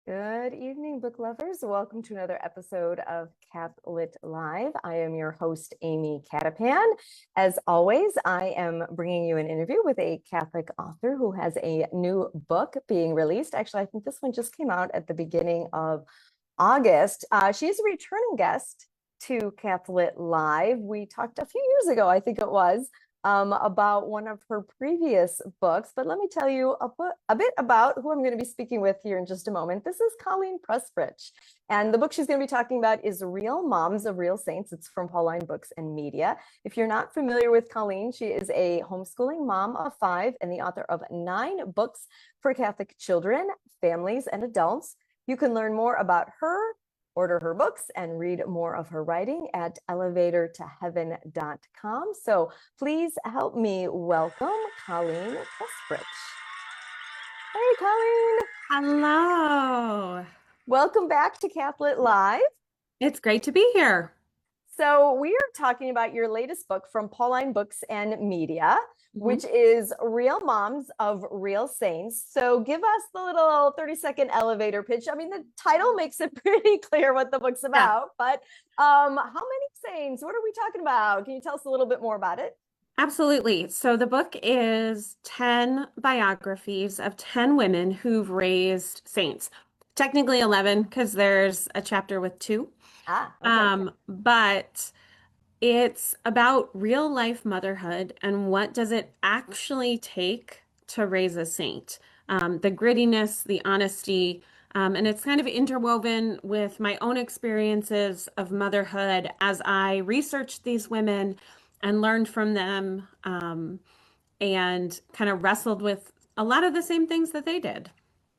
Good evening, book lovers. Welcome to another episode of Cath-Lit Live. I am your host, Amy Cattapan. As always, I am bringing you an interview with a Catholic author who has a new book being released. Actually, I think this one just came out at the beginning of August. She is a returning guest to Cath-Lit Live. We talked a few years ago, I think it was, about one of her previous books. But let me tell you a bit about who I'm going to be speaking with here in just a moment. This is Colleen Pressprich, and the book she's going to be talking about is Real Moms of Real Saints. It's from Pauline Books and Media. If you're not familiar with Colleen, she is a homeschooling mom of 5 and the author of 9 books for Catholic children, families, and adults. You can learn more about her, order her books, and read more of her writing at elevatortoheaven.com. So please help me welcome Colleen Pressprich. Hey, Colleen. Hello. Welcome back to Cath-Lit Live. It's great to be here. So we are talking about your latest book from Pauline Books and Media, which is Real Moms of Real Saints. So give us the little 30-second elevator pitch. I mean, the title makes it pretty clear what the book's about, but how many saints? What are we talking about? Can you tell us a little bit more about it? Absolutely. So the book is 10 biographies of 10 women who've raised saints. Technically 11 because there's a chapter with 2. Okay. But it's about real life motherhood and what does it actually take to raise a saint. The grittiness, the honesty, and it's kind of interwoven with my own experiences of motherhood as I researched these women and learned from them, and kind of wrestled with a lot of the same things that they did.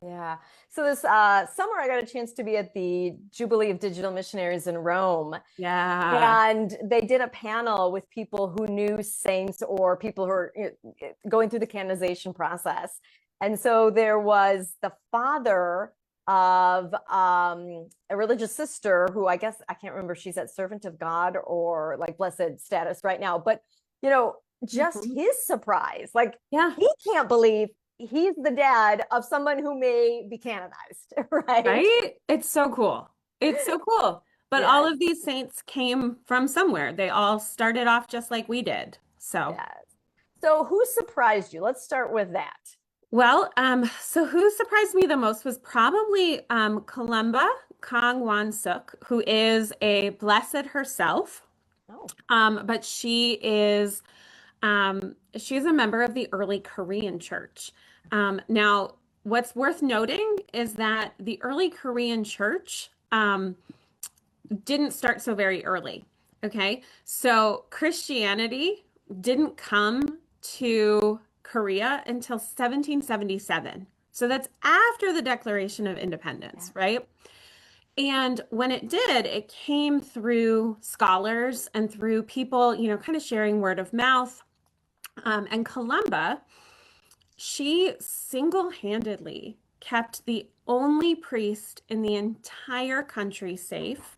Yeah. So this summer, I got a chance to be at the Jubilee of Digital Missionaries in Rome. Yeah. And they did a panel with people who knew saints or people who are going through the canonization process. And so there was the father of a religious sister who I guess, I can't remember, she's at Servant of God or like blessed status right now. But, just his surprise, like he can't believe he's the dad of someone who may be canonized, right? Right? It's so cool. It's so cool. But all Yes. of these saints came from somewhere. They all started off just like we did. So, Yes. So who surprised you? Let's start with that. so who surprised me the most was probably Columba Kong Wan Suk, who is a blessed herself. Oh. But she's a member of the early Korean church. Now, what's worth noting is that the early Korean church didn't start so very early. Okay. So Christianity didn't come to Korea until 1777. So that's after the Declaration of Independence, right? And when it did, it came through scholars and through people, kind of sharing word of mouth. And Columba, she single-handedly kept the only priest in the entire country safe.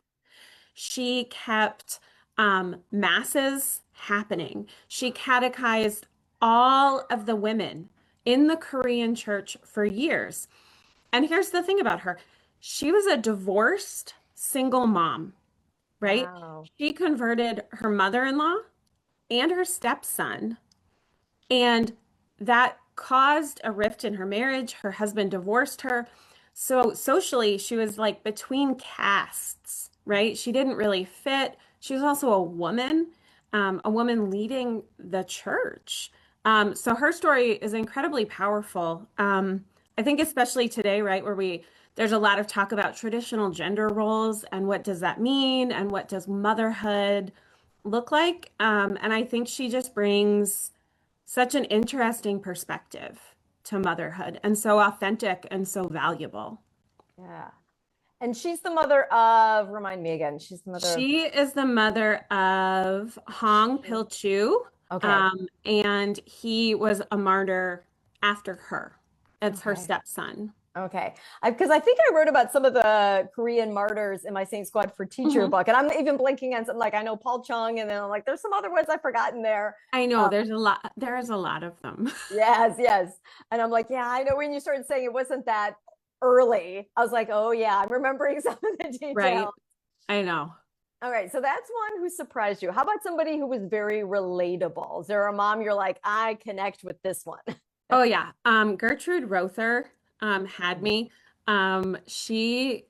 She kept masses happening. She catechized all of the women in the Korean church for years. And here's the thing about her. She was a divorced single mom, right? Wow. She converted her mother-in-law and her stepson, and that caused a rift in her marriage. Her husband divorced her. So socially, she was like between castes, right? She didn't really fit. She was also a woman leading the church. So her story is incredibly powerful. I think especially today, right, there's a lot of talk about traditional gender roles and what does that mean and what does motherhood look like. And I think she just brings such an interesting perspective to motherhood and so authentic and so valuable. Yeah. And she's the mother of, remind me again, she's the mother of. She is the mother of Hong Pil-chu, Okay. and he was a martyr after her. It's her Okay. stepson. Okay. Because I think I wrote about some of the Korean martyrs in my Saint Squad for Teacher book. And I'm even blinking on something like I know Paul Chung, and then I'm like, there's some other ones I've forgotten there. I know there's a lot of them. Yes, yes. And I'm like, yeah, I know when you started saying it wasn't that early. I was like, oh yeah, I'm remembering some of the details. Right. I know. All right. So that's one who surprised you. How about somebody who was very relatable? Is there a mom you're like, I connect with this one? Oh yeah. Gertrude Rother had me. She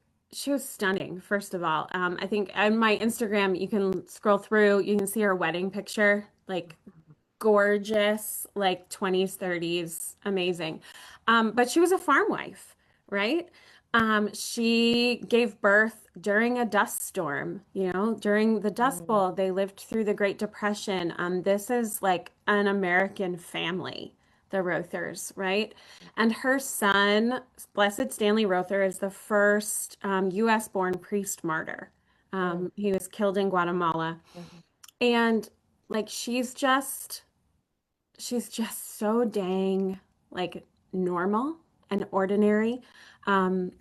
was stunning, first of all. I think on my Instagram you can scroll through, you can see her wedding picture, like gorgeous, like 20s, 30s, amazing. But she was a farm wife, right? She gave birth during a dust storm, during the Dust Bowl. They lived through the Great Depression. This is like an American family, the Rothers, right? And her son, Blessed Stanley Rother, is the first US born priest martyr. He was killed in Guatemala. And like she's just so dang like normal and ordinary. And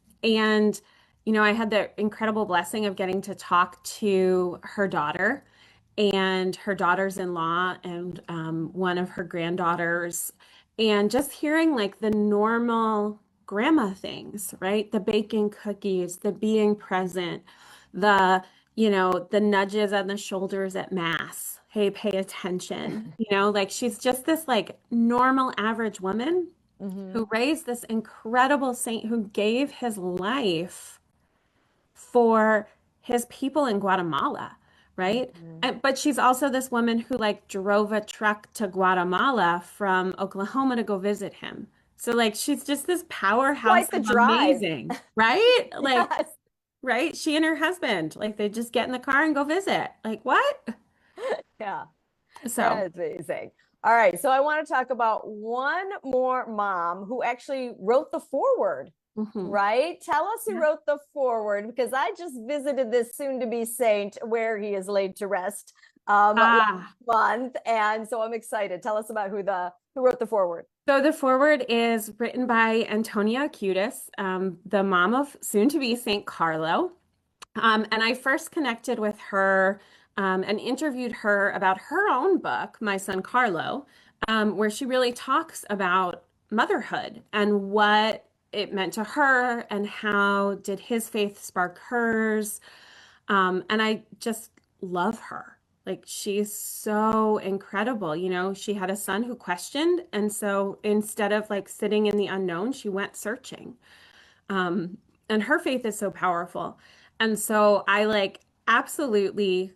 I had the incredible blessing of getting to talk to her daughter and her daughters-in-law and one of her granddaughters, and just hearing like the normal grandma things, right? The baking cookies, the being present, the nudges on the shoulders at mass. Hey, pay attention. Like she's just this like normal average woman who raised this incredible saint who gave his life for his people in Guatemala, right? But she's also this woman who like drove a truck to Guatemala from Oklahoma to go visit him. So like she's just this powerhouse Quite the of drive. amazing, right? Like, Yes. right? She and her husband, like they just get in the car and go visit. Like what? Yeah. So, That's amazing. All right. So I want to talk about one more mom who actually wrote the foreword, mhm. right? Tell us who Yeah. wrote the foreword, because I just visited this soon-to-be saint where he is laid to rest last Ah, month. And so I'm excited. Tell us about who wrote the foreword. so the foreword is written by Antonia Acutis, the mom of soon-to-be Saint Carlo. And I first connected with her and interviewed her about her own book, My Son Carlo, where she really talks about motherhood and what it meant to her and how did his faith spark hers. And I just love her. Like she's so incredible. She had a son who questioned. And so instead of like sitting in the unknown, she went searching. And her faith is so powerful. And so I like absolutely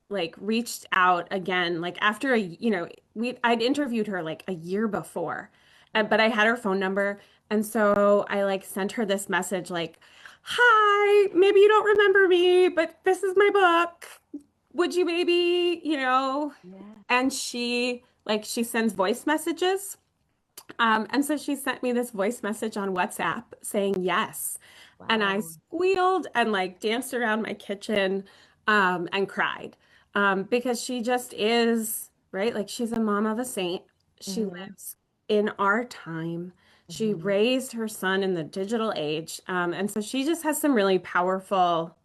like reached out again, like after I'd interviewed her like a year before, but I had her phone number. And so I like sent her this message like, hi, maybe you don't remember me, but this is my book. Would you maybe, Yeah. and she sends voice messages. And so she sent me this voice message on WhatsApp saying yes. And I Wow. squealed and like danced around my kitchen and cried because she just is, right? Like she's a mom of a saint. She Hmm. lives in our time. She Hmm. raised her son in the digital age. And so she just has some really powerful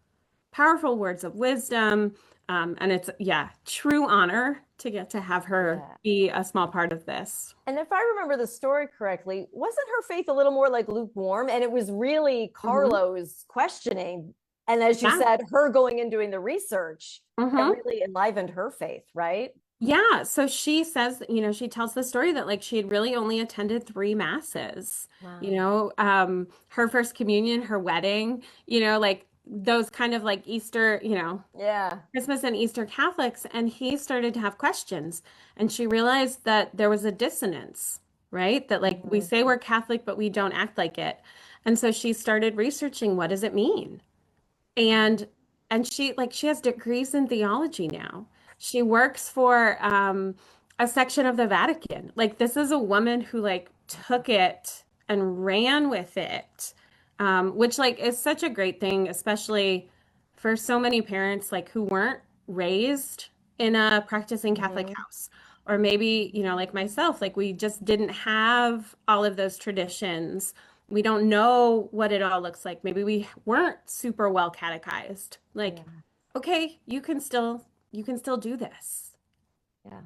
words of wisdom. And it's, yeah, true honor to get to have her Yeah. be a small part of this. And if I remember the story correctly, wasn't her faith a little more like lukewarm? And it was really Hmm. Carlo's questioning. And as you Yeah. said, her going and doing the research that Hmm. really enlivened her faith, right? Yeah. So she says, she tells the story that like she had really only attended three masses, Wow. her first communion, her wedding, like those kind of like Easter, Yeah. Christmas and Easter Catholics. And he started to have questions. And she realized that there was a dissonance, right? That like we Mhm. say we're Catholic, but we don't act like it. And so she started researching what does it mean? and she has degrees in theology now. She works for a section of the Vatican. Like this is a woman who like took it and ran with it, which like is such a great thing, especially for so many parents like who weren't raised in a practicing Catholic Mhm. house. Or maybe, like myself, like we just didn't have all of those traditions. We don't know what it all looks like. Maybe we weren't super well catechized. Like, Yeah. okay, you can still do this. Yeah.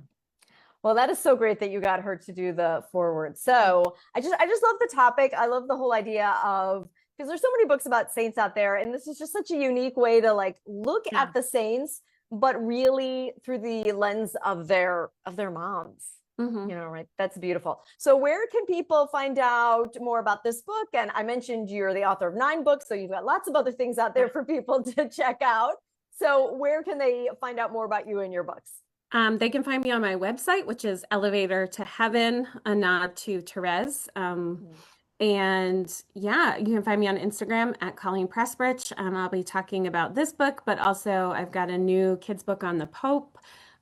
Well, that is so great that you got her to do the forward. So I just love the topic. I love the whole idea of because there's so many books about saints out there, and this is just such a unique way to like look at the saints, but really through the lens of their moms. Mhm. You know, right? That's beautiful. So where can people find out more about this book? And I mentioned you're the author of 9 books, so you've got lots of other things out there for people to check out. So where can they find out more about you and your books? They can find me on my website, which is Elevator to Heaven, a nod to Therese. And yeah, you can find me on Instagram at Colleen Pressprich. I'll be talking about this book, but also I've got a new kids book on the Pope,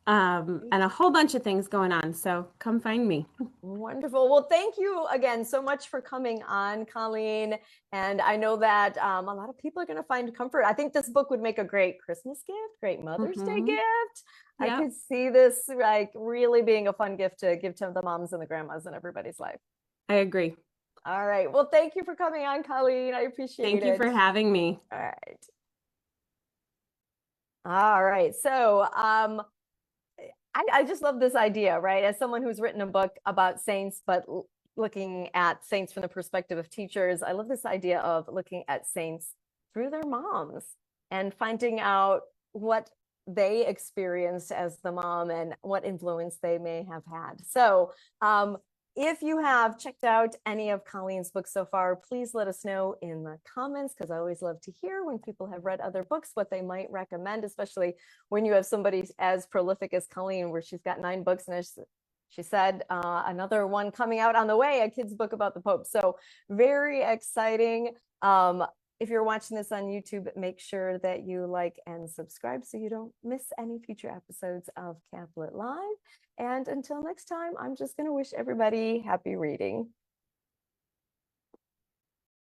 and a whole bunch of things going on. So come find me. Wonderful. Well, thank you again so much for coming on, Colleen. And I know that a lot of people are going to find comfort. I think this book would make a great Christmas gift, great Mother's Day gift. I could see this like really being a fun gift to give to the moms and the grandmas in everybody's life. I agree. All right. Well, thank you for coming on, Colleen. I appreciate it. Thank you for having me. All right. All right. So I just love this idea, right? As someone who's written a book about saints, but looking at saints from the perspective of teachers, I love this idea of looking at saints through their moms and finding out what they experienced as the mom and what influence they may have had. So if you have checked out any of Colleen's books so far, please let us know in the comments, because I always love to hear when people have read other books, what they might recommend, especially when you have somebody as prolific as Colleen, where she's got 9 books, and she said another one coming out on the way, a kid's book about the Pope. So very exciting. If you're watching this on YouTube, make sure that you like and subscribe so you don't miss any future episodes of Cath-Lit Live. And until next time, I'm just going to wish everybody happy reading.